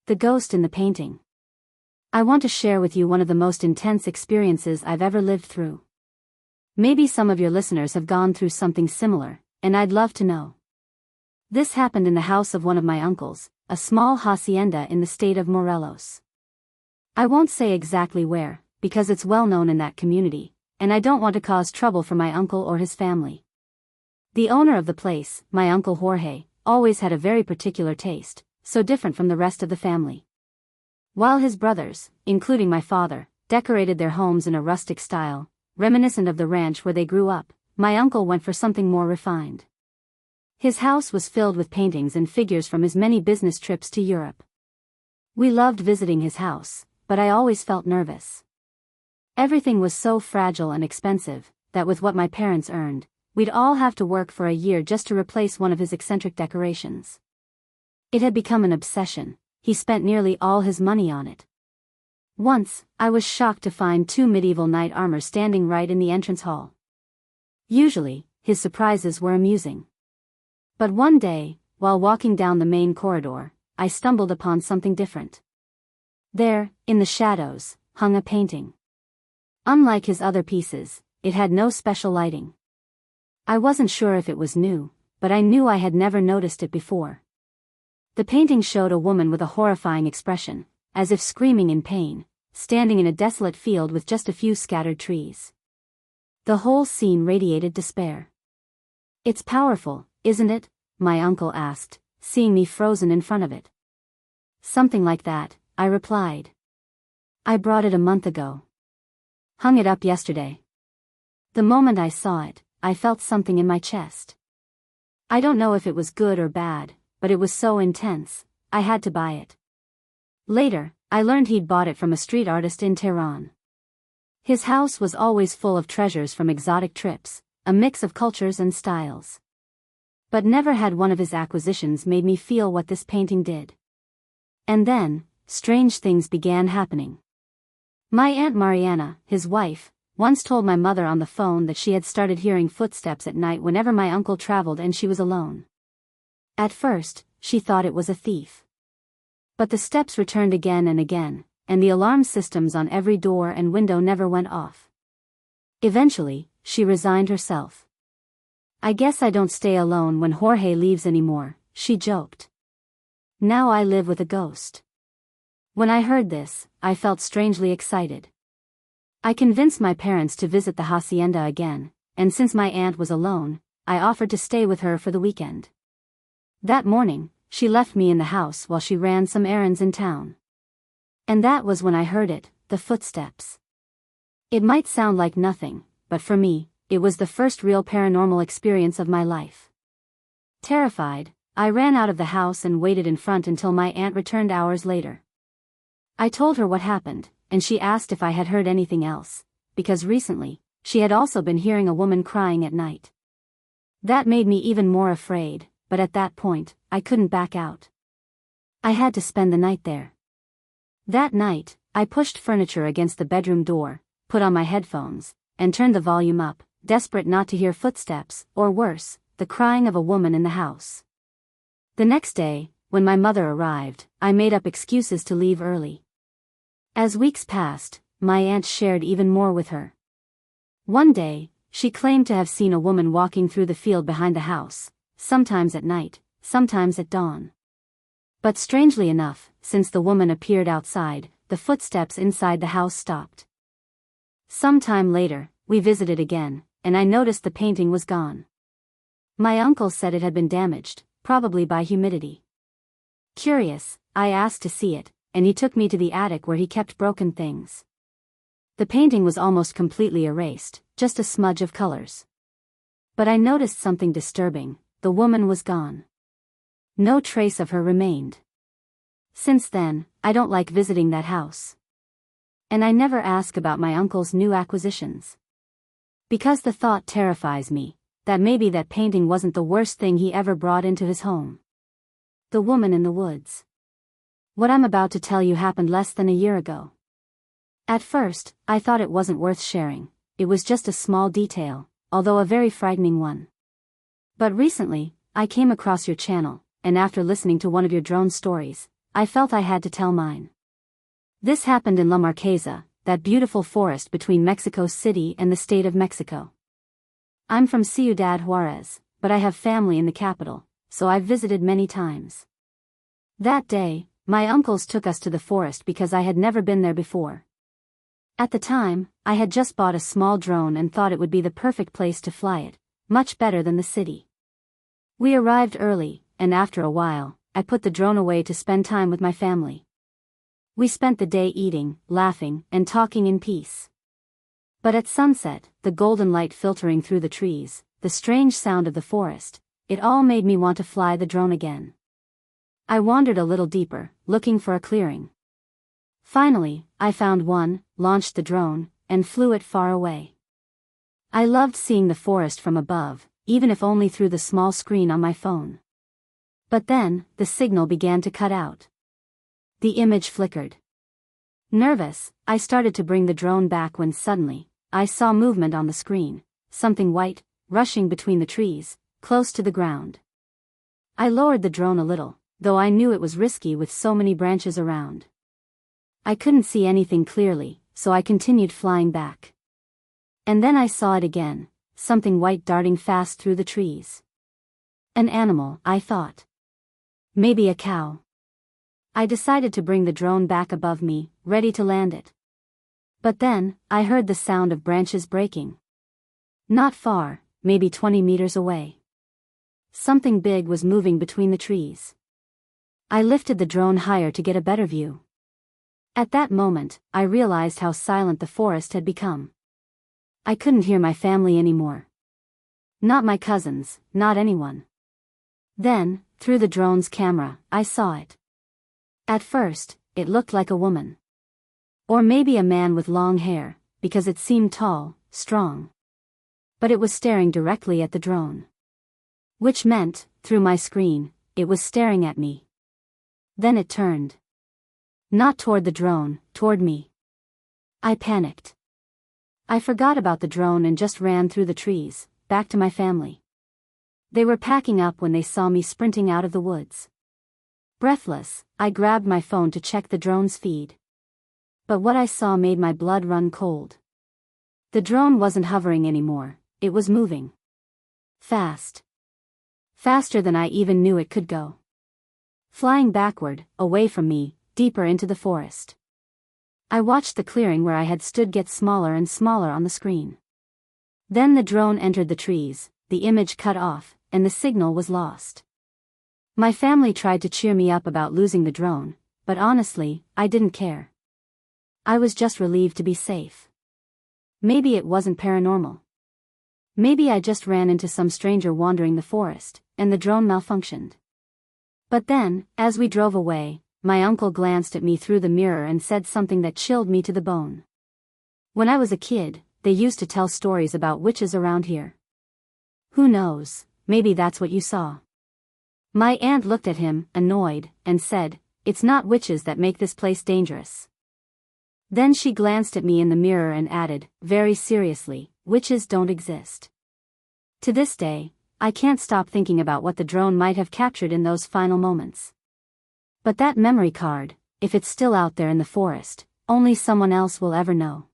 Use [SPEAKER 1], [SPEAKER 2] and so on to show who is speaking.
[SPEAKER 1] The ghost in the painting. I want to share with you one of the most intense experiences I've ever lived through. Maybe some of your listeners have gone through something similar, and I'd love to know. This happened in the house of one of my uncles, a small hacienda in the state of Morelos. I won't say exactly where, because it's well known in that community, and I don't want to cause trouble for my uncle or his family. The owner of the place, my uncle Jorge, always had a very particular taste, so different from the rest of the family. While his brothers, including my father, decorated their homes in a rustic style, reminiscent of the ranch where they grew up, my uncle went for something more refined. His house was filled with paintings and figures from his many business trips to Europe. We loved visiting his house, but I always felt nervous. Everything was so fragile and expensive, that with what my parents earned, we'd all have to work for a year just to replace one of his eccentric decorations. It had become an obsession. He spent nearly all his money on it. Once, I was shocked to find 2 medieval knight armor standing right in the entrance hall. Usually, his surprises were amusing. But one day, while walking down the main corridor, I stumbled upon something different. There, in the shadows, hung a painting. Unlike his other pieces, it had no special lighting. I wasn't sure if it was new, but I knew I had never noticed it before. The painting showed a woman with a horrifying expression, as if screaming in pain, standing in a desolate field with just a few scattered trees. The whole scene radiated despair. "It's powerful, isn't it?" my uncle asked, seeing me frozen in front of it. "Something like that," I replied. "I brought it a month ago. Hung it up yesterday." The moment I saw it, I felt something in my chest. I don't know if it was good or bad, but it was so intense, I had to buy it. Later, I learned he'd bought it from a street artist in Tehran. His house was always full of treasures from exotic trips, a mix of cultures and styles. But never had one of his acquisitions made me feel what this painting did. And then, strange things began happening. My Aunt Mariana, his wife, once told my mother on the phone that she had started hearing footsteps at night whenever my uncle traveled and she was alone. At first, she thought it was a thief. But the steps returned again and again, and the alarm systems on every door and window never went off. Eventually, she resigned herself. "I guess I don't stay alone when Jorge leaves anymore," she joked. "Now I live with a ghost." When I heard this, I felt strangely excited. I convinced my parents to visit the hacienda again, and since my aunt was alone, I offered to stay with her for the weekend. That morning, she left me in the house while she ran some errands in town. And that was when I heard it, the footsteps. It might sound like nothing, but for me, it was the first real paranormal experience of my life. Terrified, I ran out of the house and waited in front until my aunt returned hours later. I told her what happened, and she asked if I had heard anything else, because recently, she had also been hearing a woman crying at night. That made me even more afraid, but at that point, I couldn't back out. I had to spend the night there. That night, I pushed furniture against the bedroom door, put on my headphones, and turned the volume up, desperate not to hear footsteps, or worse, the crying of a woman in the house. The next day, when my mother arrived, I made up excuses to leave early. As weeks passed, my aunt shared even more with her. One day, she claimed to have seen a woman walking through the field behind the house, sometimes at night, sometimes at dawn. But strangely enough, since the woman appeared outside, the footsteps inside the house stopped. Some time later, we visited again, and I noticed the painting was gone. My uncle said it had been damaged, probably by humidity. Curious, I asked to see it, and he took me to the attic where he kept broken things. The painting was almost completely erased, just a smudge of colors. But I noticed something disturbing: the woman was gone. No trace of her remained. Since then, I don't like visiting that house. And I never ask about my uncle's new acquisitions. Because the thought terrifies me, that maybe that painting wasn't the worst thing he ever brought into his home. The woman in the woods. What I'm about to tell you happened less than a year ago. At first, I thought it wasn't worth sharing. It was just a small detail, although a very frightening one. But recently, I came across your channel, and after listening to one of your drone stories, I felt I had to tell mine. This happened in La Marquesa, that beautiful forest between Mexico City and the state of Mexico. I'm from Ciudad Juarez, but I have family in the capital, so I've visited many times. That day, my uncles took us to the forest because I had never been there before. At the time, I had just bought a small drone and thought it would be the perfect place to fly it, much better than the city. We arrived early, and after a while, I put the drone away to spend time with my family. We spent the day eating, laughing, and talking in peace. But at sunset, the golden light filtering through the trees, the strange sound of the forest, it all made me want to fly the drone again. I wandered a little deeper, looking for a clearing. Finally, I found one, launched the drone, and flew it far away. I loved seeing the forest from above, even if only through the small screen on my phone. But then, the signal began to cut out. The image flickered. Nervous, I started to bring the drone back when suddenly, I saw movement on the screen, something white, rushing between the trees, close to the ground. I lowered the drone a little, though I knew it was risky with so many branches around. I couldn't see anything clearly, so I continued flying back. And then I saw it again, something white darting fast through the trees. An animal, I thought. Maybe a cow. I decided to bring the drone back above me, ready to land it. But then, I heard the sound of branches breaking. Not far, maybe 20 meters away. Something big was moving between the trees. I lifted the drone higher to get a better view. At that moment, I realized how silent the forest had become. I couldn't hear my family anymore. Not my cousins, not anyone. Then, through the drone's camera, I saw it. At first, it looked like a woman. Or maybe a man with long hair, because it seemed tall, strong. But it was staring directly at the drone. Which meant, through my screen, it was staring at me. Then it turned. Not toward the drone, toward me. I panicked. I forgot about the drone and just ran through the trees, back to my family. They were packing up when they saw me sprinting out of the woods. Breathless, I grabbed my phone to check the drone's feed. But what I saw made my blood run cold. The drone wasn't hovering anymore, it was moving. Fast. Faster than I even knew it could go. Flying backward, away from me, deeper into the forest. I watched the clearing where I had stood get smaller and smaller on the screen. Then the drone entered the trees, the image cut off, and the signal was lost. My family tried to cheer me up about losing the drone, but honestly, I didn't care. I was just relieved to be safe. Maybe it wasn't paranormal. Maybe I just ran into some stranger wandering the forest, and the drone malfunctioned. But then, as we drove away, my uncle glanced at me through the mirror and said something that chilled me to the bone. When I was a kid, they used to tell stories about witches around here. Who knows, maybe that's what you saw. My aunt looked at him, annoyed, and said, "It's not witches that make this place dangerous." Then she glanced at me in the mirror and added, very seriously, "Witches don't exist." To this day, I can't stop thinking about what the drone might have captured in those final moments. But that memory card, if it's still out there in the forest, only someone else will ever know.